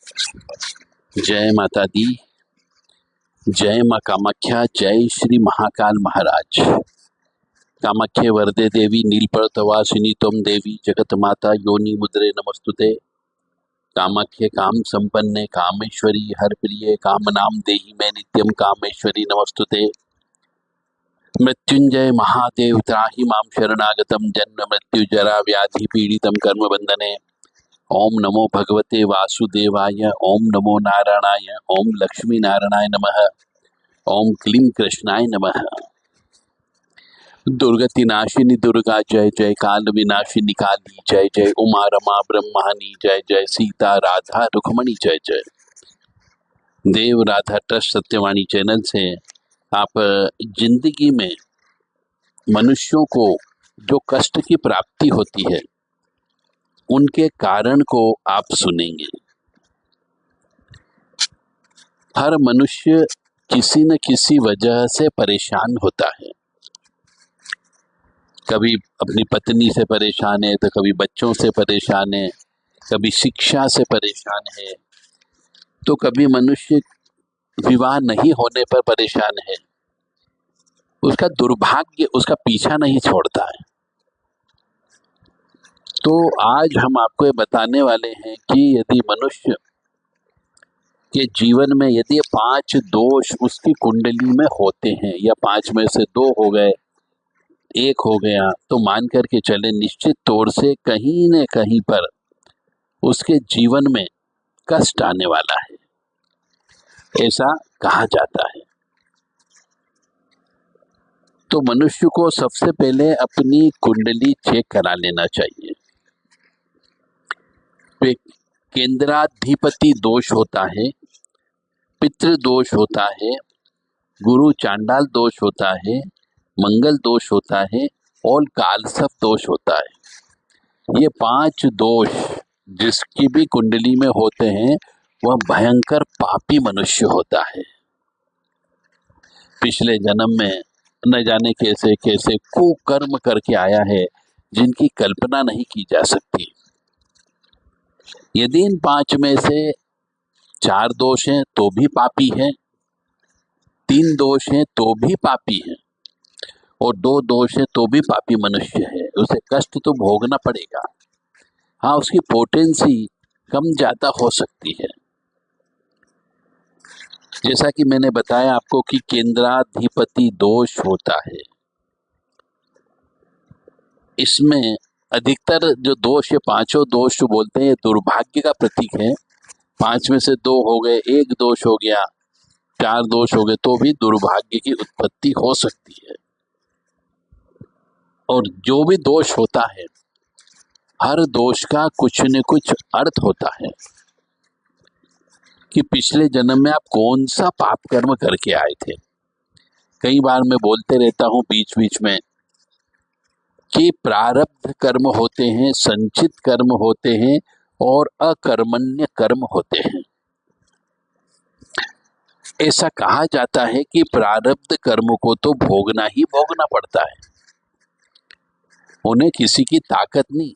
जय माता दी, जय माँ कामाख्या, जय श्री महाकाल महाराज। कामाख्ये वरदे देवी नीलपर्वतवासिनी त्वं देवी जगत माता योनि मुद्रे नमस्तुते। कामाख्ये काम संपन्ने कामेश्वरी हर प्रिये कामनाम देहि मैं नित्यम कामेश्वरी नमस्तुते। मृत्युंजय महादेव त्राहि मां शरणागतम जन्म मृत्यु जरा व्याधि पीड़ितम कर्म बंधने। ओम नमो भगवते वासुदेवाय, ओम नमो नारायणाय, ओम लक्ष्मी नारायणाय नमः, ओम क्लीं कृष्णाय नमः। दुर्गति नाशिनी दुर्गा जय जय, काल विनाशिनी काली जय जय, उमा रमा ब्रह्मानी जय जय, सीता राधा रुक्मणी जय जय। देव राधा ट्रस्ट सत्यवाणी चैनल से आप जिंदगी में मनुष्यों को जो कष्ट की प्राप्ति होती है उनके कारण को आप सुनेंगे। हर मनुष्य किसी न किसी वजह से परेशान होता है। कभी अपनी पत्नी से परेशान है, तो कभी बच्चों से परेशान है, कभी शिक्षा से परेशान है, तो कभी मनुष्य विवाह नहीं होने पर परेशान है। उसका दुर्भाग्य उसका पीछा नहीं छोड़ता है। तो आज हम आपको ये बताने वाले हैं कि यदि मनुष्य के जीवन में यदि 5 दोष उसकी कुंडली में होते हैं, या 5 में से 2 हो गए, 1 हो गया, तो मान करके चले निश्चित तौर से कहीं न कहीं पर उसके जीवन में कष्ट आने वाला है, ऐसा कहा जाता है। तो मनुष्य को सबसे पहले अपनी कुंडली चेक करा लेना चाहिए। केंद्राधिपति दोष होता है, पितृ दोष होता है, गुरु चांडाल दोष होता है, मंगल दोष होता है और कालसर्प दोष होता है। ये 5 दोष जिसकी भी कुंडली में होते हैं वह भयंकर पापी मनुष्य होता है। पिछले जन्म में न जाने कैसे कैसे कुकर्म करके आया है जिनकी कल्पना नहीं की जा सकती। यदि इन 5 में से 4 दोष हैं तो भी पापी है, 3 दोष हैं तो भी पापी है, और 2 दोष है तो भी पापी मनुष्य है। उसे कष्ट तो भोगना पड़ेगा। हाँ, उसकी पोटेंसी कम ज्यादा हो सकती है। जैसा कि मैंने बताया आपको कि केंद्राधिपति दोष होता है, इसमें अधिकतर जो दोष है, 5 दोष जो बोलते हैं, दुर्भाग्य का प्रतीक है। 5 में से 2 हो गए, 1 दोष हो गया, 4 दोष हो गए, तो भी दुर्भाग्य की उत्पत्ति हो सकती है। और जो भी दोष होता है, हर दोष का कुछ न कुछ अर्थ होता है कि पिछले जन्म में आप कौन सा पाप कर्म करके आए थे। कई बार मैं बोलते रहता हूं बीच बीच में कि प्रारब्ध कर्म होते हैं, संचित कर्म होते हैं और अकर्मण्य कर्म होते हैं। ऐसा कहा जाता है कि प्रारब्ध कर्म को तो भोगना ही भोगना पड़ता है, उन्हें किसी की ताकत नहीं,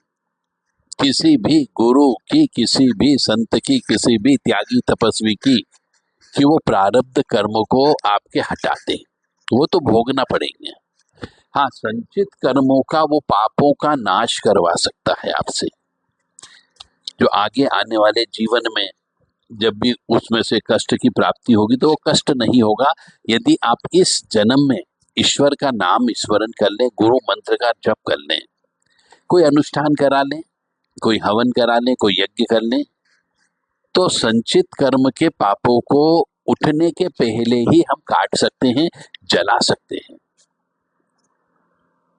किसी भी गुरु की, किसी भी संत की, किसी भी त्यागी तपस्वी की, कि वो प्रारब्ध कर्म को आपके हटाते, वो तो भोगना पड़ेंगे। हाँ, संचित कर्मों का, वो पापों का नाश करवा सकता है आपसे, जो आगे आने वाले जीवन में जब भी उसमें से कष्ट की प्राप्ति होगी तो वो कष्ट नहीं होगा यदि आप इस जन्म में ईश्वर का नाम स्मरण कर लें, गुरु मंत्र का जप कर लें, कोई अनुष्ठान करा लें, कोई हवन करा लें, कोई यज्ञ कर लें, तो संचित कर्म के पापों को उठने के पहले ही हम काट सकते हैं, जला सकते हैं।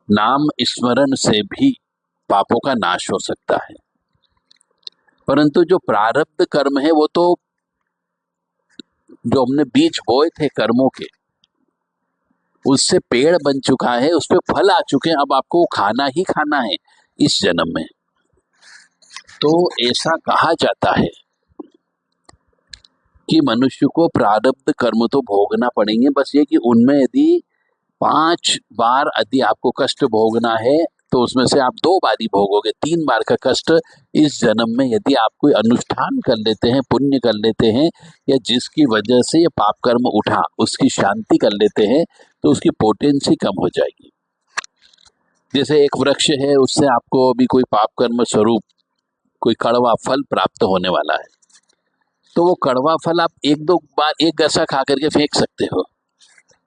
नाम स्मरण से भी पापों का नाश हो सकता है। परंतु जो प्रारब्ध कर्म है, वो तो जो हमने बीज बोए थे कर्मों के, उससे पेड़ बन चुका है, उस पे फल आ चुके हैं, अब आपको खाना ही खाना है इस जन्म में। तो ऐसा कहा जाता है कि मनुष्य को प्रारब्ध कर्म तो भोगना पड़ेंगे, बस ये कि उनमें यदि 5 बार यदि आपको कष्ट भोगना है तो उसमें से आप 2 बारी भोगोगे। 3 बार का कष्ट इस जन्म में यदि आप कोई अनुष्ठान कर लेते हैं, पुण्य कर लेते हैं, या जिसकी वजह से ये पाप कर्म उठा उसकी शांति कर लेते हैं, तो उसकी पोटेंसी कम हो जाएगी। जैसे एक वृक्ष है, उससे आपको अभी कोई पाप कर्म स्वरूप कोई कड़वा फल प्राप्त होने वाला है, तो वो कड़वा फल आप 1-2 बार एक गसा खा करके फेंक सकते हो।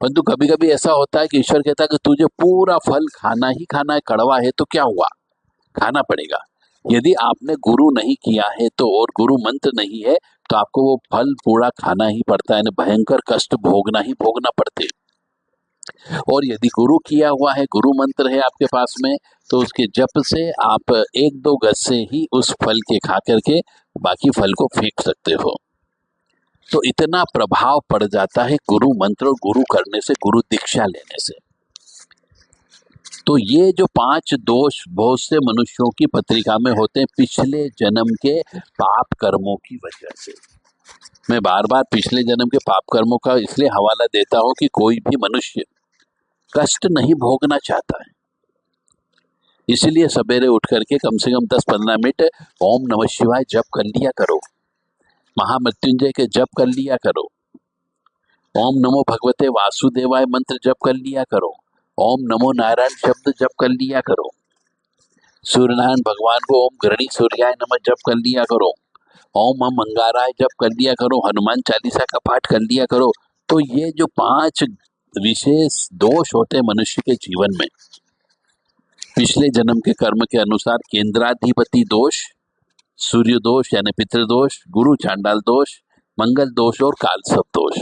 परंतु कभी कभी ऐसा होता है कि ईश्वर कहता है कि तुझे पूरा फल खाना ही खाना है, कड़वा है तो क्या हुआ, खाना पड़ेगा। यदि आपने गुरु नहीं किया है तो, और गुरु मंत्र नहीं है, तो आपको वो फल पूरा खाना ही पड़ता है, भयंकर कष्ट भोगना पड़ते। और यदि गुरु किया हुआ है, गुरु मंत्र है आपके पास में, तो उसके जप से आप 1-2 गज से ही उस फल के खा करके बाकी फल को फेंक सकते हो। तो इतना प्रभाव पड़ जाता है गुरु मंत्र और गुरु करने से, गुरु दीक्षा लेने से। तो ये जो 5 दोष बहुत से मनुष्यों की पत्रिका में होते हैं पिछले जन्म के पाप कर्मों की वजह से। मैं बार बार पिछले जन्म के पाप कर्मों का इसलिए हवाला देता हूं कि कोई भी मनुष्य कष्ट नहीं भोगना चाहता है। इसलिए सवेरे उठ करके कम से कम 10-15 मिनट ओम नमः शिवाय जप कर लिया करो, महामृत्युंजय के जप कर लिया करो, ओम नमो भगवते वासुदेवाय मंत्र जप कर लिया करो, ओम नमो नारायण शब्द जप कर लिया करो, सूर्यनारायण भगवान को ओम गृणी सूर्याय नमः जप कर लिया करो, ओम हम अंगाराय जप कर लिया करो, हनुमान चालीसा का पाठ कर लिया करो। तो ये जो 5 विशेष दोष होते हैं मनुष्य के जीवन में, पिछले जन्म के कर्म के अनुसार केंद्राधिपति दोष, सूर्य दोष यानी पितृदोष, गुरु चांडाल दोष, मंगल दोष और कालसर्प दोष।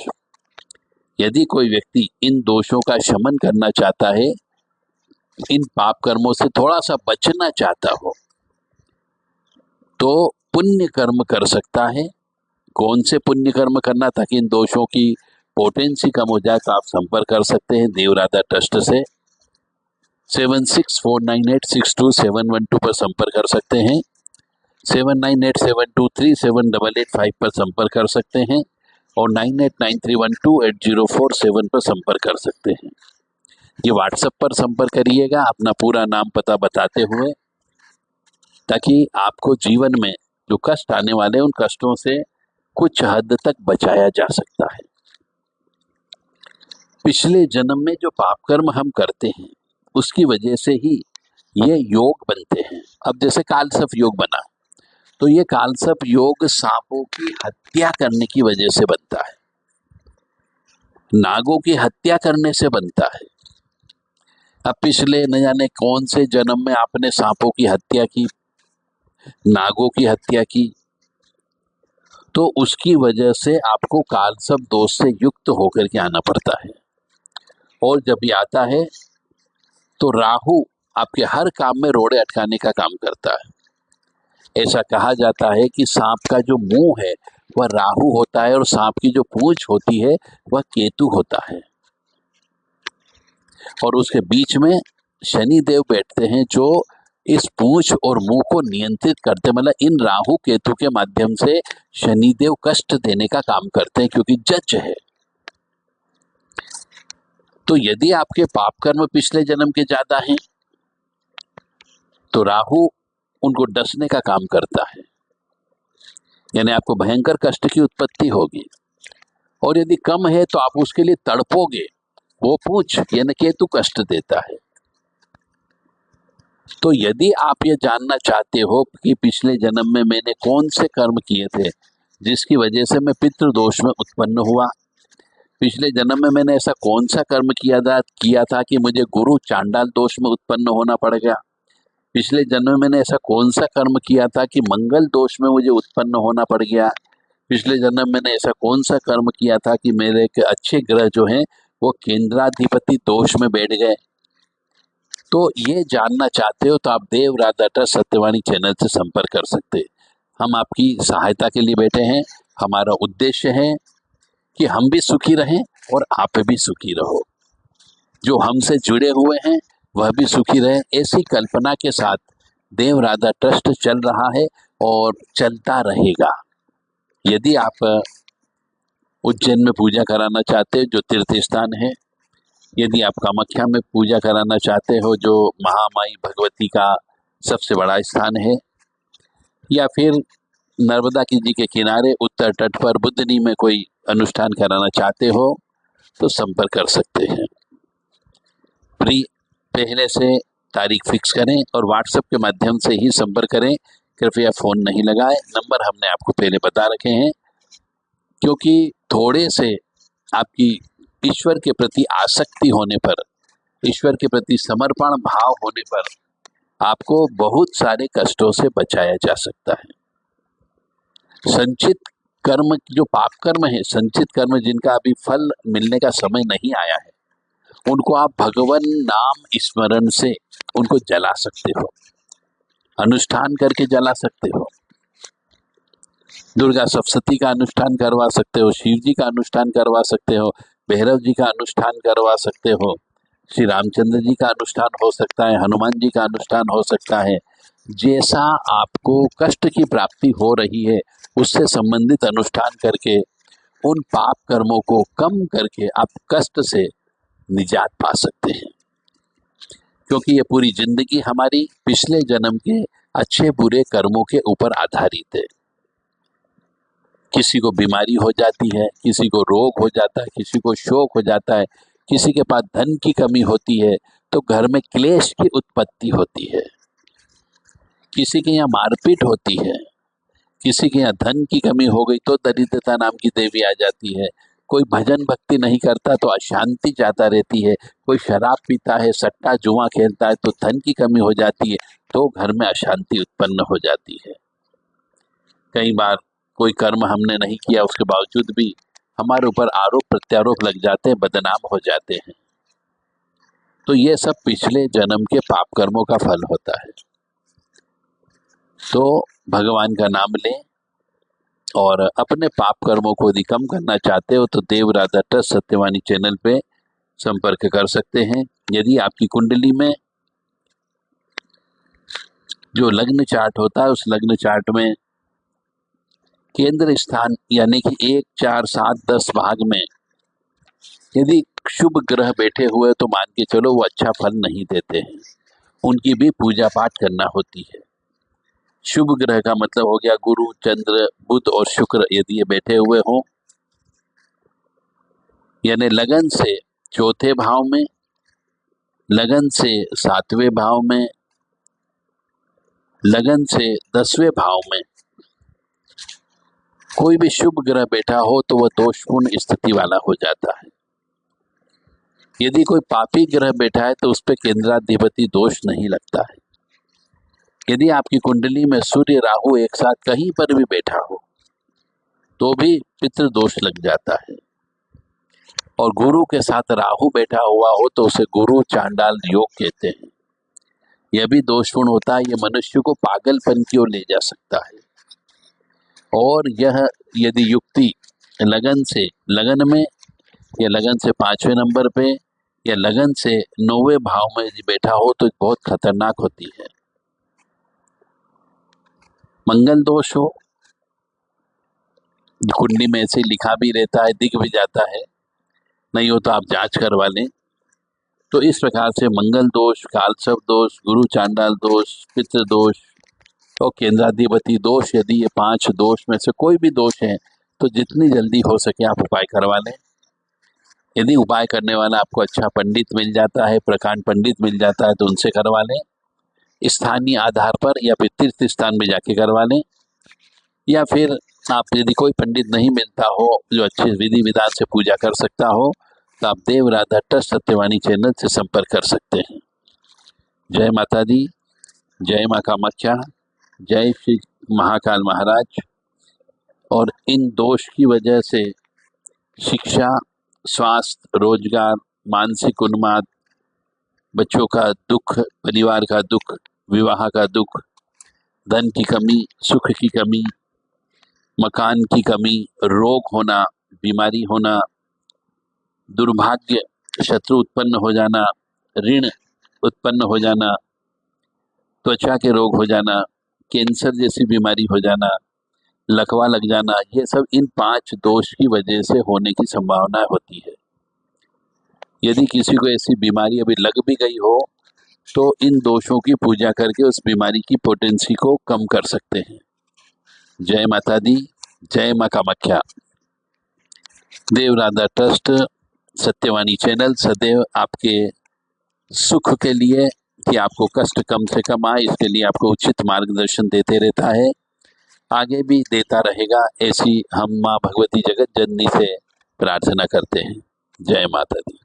यदि कोई व्यक्ति इन दोषों का शमन करना चाहता है, इन पाप कर्मों से थोड़ा सा बचना चाहता हो, तो पुण्य कर्म कर सकता है। कौन से पुण्य कर्म करना ताकि इन दोषों की पोटेंसी कम हो जाए, तो आप संपर्क कर सकते हैं देवराधा ट्रस्ट से। 7649862712 पर संपर्क कर सकते हैं, 7987237885 पर संपर्क कर सकते हैं, और 9893128047 पर संपर्क कर सकते हैं। ये व्हाट्सएप पर संपर्क करिएगा अपना पूरा नाम पता बताते हुए, ताकि आपको जीवन में जो कष्ट आने वाले उन कष्टों से कुछ हद तक बचाया जा सकता है। पिछले जन्म में जो पाप कर्म हम करते हैं उसकी वजह से ही ये योग बनते हैं। अब जैसे कालसर्प योग बना, तो ये कालसर्प योग सांपों की हत्या करने की वजह से बनता है, नागों की हत्या करने से बनता है। अब पिछले न जाने कौन से जन्म में आपने सांपों की हत्या की, नागों की हत्या की, तो उसकी वजह से आपको कालसर्प दोष से युक्त होकर के आना पड़ता है। और जब ये आता है तो राहु आपके हर काम में रोड़े अटकाने का काम करता है। ऐसा कहा जाता है कि सांप का जो मुंह है वह राहु होता है, और सांप की जो पूंछ होती है वह केतु होता है, और उसके बीच में शनि देव बैठते हैं जो इस पूंछ और मुंह को नियंत्रित करते, मतलब इन राहु केतु के माध्यम से शनिदेव कष्ट देने का काम करते हैं, क्योंकि जज है। तो यदि आपके पाप कर्म पिछले जन्म के ज्यादा हैं, तो राहु उनको डसने का काम करता है, यानी आपको भयंकर कष्ट की उत्पत्ति होगी। और यदि कम है तो आप उसके लिए तड़पोगे, वो पूंछ यानी केतु कष्ट देता है। तो यदि आप ये जानना चाहते हो कि पिछले जन्म में मैंने कौन से कर्म किए थे जिसकी वजह से मैं पितृदोष में उत्पन्न हुआ, पिछले जन्म में मैंने ऐसा कौन सा कर्म किया था कि मुझे गुरु चांडाल दोष में उत्पन्न होना पड़ गया, पिछले जन्म में मैंने ऐसा कौन सा कर्म किया था कि मंगल दोष में मुझे उत्पन्न होना पड़ गया, पिछले जन्म में मैंने ऐसा कौन सा कर्म किया था कि मेरे के अच्छे ग्रह जो हैं वो केंद्राधिपति दोष में बैठ गए। तो ये जानना चाहते हो तो आप देवराधा ट्रस्ट सत्यवाणी चैनल से संपर्क कर सकते हैं। हम आपकी सहायता के लिए बैठे हैं। हमारा उद्देश्य है कि हम भी सुखी रहें और आप भी सुखी रहो, जो हमसे जुड़े हुए हैं वह भी सुखी रहे। ऐसी कल्पना के साथ देवराधा ट्रस्ट चल रहा है और चलता रहेगा। यदि आप उज्जैन में पूजा कराना चाहते हैं, जो तीर्थ स्थान है, यदि आप कामाख्या में पूजा कराना चाहते हो, जो महामाई भगवती का सबसे बड़ा स्थान है, या फिर नर्मदा की जी के किनारे उत्तर तट पर बुद्धनी में कोई अनुष्ठान कराना चाहते हो तो संपर्क कर सकते हैं। पहले से तारीख फिक्स करें और व्हाट्सएप के माध्यम से ही संपर्क करें। कृपया फोन नहीं लगाएं। नंबर हमने आपको पहले बता रखे हैं, क्योंकि थोड़े से आपकी ईश्वर के प्रति आसक्ति होने पर, ईश्वर के प्रति समर्पण भाव होने पर आपको बहुत सारे कष्टों से बचाया जा सकता है। संचित कर्म, जो पाप कर्म है, संचित कर्म जिनका अभी फल मिलने का समय नहीं आया है, उनको आप भगवान नाम स्मरण से उनको जला सकते हो, अनुष्ठान करके जला सकते हो। दुर्गा सप्तशती का अनुष्ठान करवा सकते हो, शिव जी का अनुष्ठान करवा सकते हो, भैरव जी का अनुष्ठान करवा सकते हो, श्री रामचंद्र जी का अनुष्ठान हो सकता है, हनुमान जी का अनुष्ठान हो सकता है। जैसा आपको कष्ट की प्राप्ति हो रही है उससे संबंधित अनुष्ठान करके उन पाप कर्मों को कम करके आप कष्ट से निजात पा सकते हैं। क्योंकि ये पूरी जिंदगी हमारी पिछले जन्म के अच्छे बुरे कर्मों के ऊपर आधारित है। किसी को बीमारी हो जाती है, किसी को रोग हो जाता है, किसी को शोक हो जाता है, किसी के पास धन की कमी होती है तो घर में क्लेश की उत्पत्ति होती है, किसी के यहाँ मारपीट होती है, किसी के यहाँ धन की कमी हो गई तो दरिद्रता नाम की देवी आ जाती है, कोई भजन भक्ति नहीं करता तो अशांति ज्यादा रहती है, कोई शराब पीता है, सट्टा जुआ खेलता है तो धन की कमी हो जाती है, तो घर में अशांति उत्पन्न हो जाती है। कई बार कोई कर्म हमने नहीं किया उसके बावजूद भी हमारे ऊपर आरोप प्रत्यारोप लग जाते हैं, बदनाम हो जाते हैं। तो ये सब पिछले जन्म के पाप कर्मों का फल होता है। तो भगवान का नाम लें और अपने पाप कर्मों को यदि कम करना चाहते हो तो देव राधा ट्रस्ट सत्यवाणी चैनल पे संपर्क कर सकते हैं। यदि आपकी कुंडली में जो लग्न चार्ट होता है उस लग्न चार्ट में केंद्र स्थान यानी कि 1, 4, 7, 10 भाग में यदि शुभ ग्रह बैठे हुए तो मान के चलो वो अच्छा फल नहीं देते हैं, उनकी भी पूजा पाठ करना होती है। शुभ ग्रह का मतलब हो गया गुरु, चंद्र, बुध और शुक्र, यदि ये बैठे हुए हों, यानी लगन से चौथे भाव में, लगन से 7वें भाव में, लगन से 10वें भाव में कोई भी शुभ ग्रह बैठा हो तो वह दोषपूर्ण स्थिति वाला हो जाता है। यदि कोई पापी ग्रह बैठा है तो उस पर केंद्राधिपति दोष नहीं लगता है। यदि आपकी कुंडली में सूर्य राहु एक साथ कहीं पर भी बैठा हो तो भी पितृ दोष लग जाता है। और गुरु के साथ राहु बैठा हुआ हो तो उसे गुरु चांडाल योग कहते हैं। यह भी दोषपूर्ण होता है, यह मनुष्य को पागलपन की ओर ले जा सकता है। और यह यदि युक्ति लगन से, लगन में या लगन से 5वें नंबर पे या लगन से 9वें भाव में यदि बैठा हो तो बहुत खतरनाक होती है। मंगल दोष हो, कुंडली में ऐसे लिखा भी रहता है, दिख भी जाता है, नहीं हो तो आप जांच करवा लें। तो इस प्रकार से मंगल दोष, कालसर्प दोष, गुरु चांडाल दोष, पितृ दोष और केंद्राधिपति दोष, यदि ये 5 दोष में से कोई भी दोष है तो जितनी जल्दी हो सके आप उपाय करवा लें। यदि उपाय करने वाला आपको अच्छा पंडित मिल जाता है, प्रकांड पंडित मिल जाता है तो उनसे करवा लें, स्थानीय आधार पर या फिर तीर्थ स्थान में जाके करवा लें। या फिर आप यदि कोई पंडित नहीं मिलता हो जो अच्छे विधि विधान से पूजा कर सकता हो तो आप देव राधा ट्रस्ट सत्यवाणी चैनल से संपर्क कर सकते हैं। जय माता दी, जय माँ कामाख्या, जय श्री महाकाल महाराज। और इन दोष की वजह से शिक्षा, स्वास्थ्य, रोजगार, मानसिक उन्माद, बच्चों का दुख, परिवार का दुख, विवाह का दुख, धन की कमी, सुख की कमी, मकान की कमी, रोग होना, बीमारी होना, दुर्भाग्य, शत्रु उत्पन्न हो जाना, ऋण उत्पन्न हो जाना, त्वचा के रोग हो जाना, कैंसर जैसी बीमारी हो जाना, लकवा लग जाना, ये सब इन 5 दोष की वजह से होने की संभावना होती है। यदि किसी को ऐसी बीमारी अभी लग भी गई हो तो इन दोषों की पूजा करके उस बीमारी की पोटेंसी को कम कर सकते हैं। जय माता दी, जय मां कामाख्या। देव राधा ट्रस्ट, सत्यवाणी चैनल सदैव आपके सुख के लिए, कि आपको कष्ट कम से कम आए, इसके लिए आपको उचित मार्गदर्शन देते रहता है, आगे भी देता रहेगा। ऐसी हम मां भगवती जगत जननी से प्रार्थना करते हैं। जय माता दी।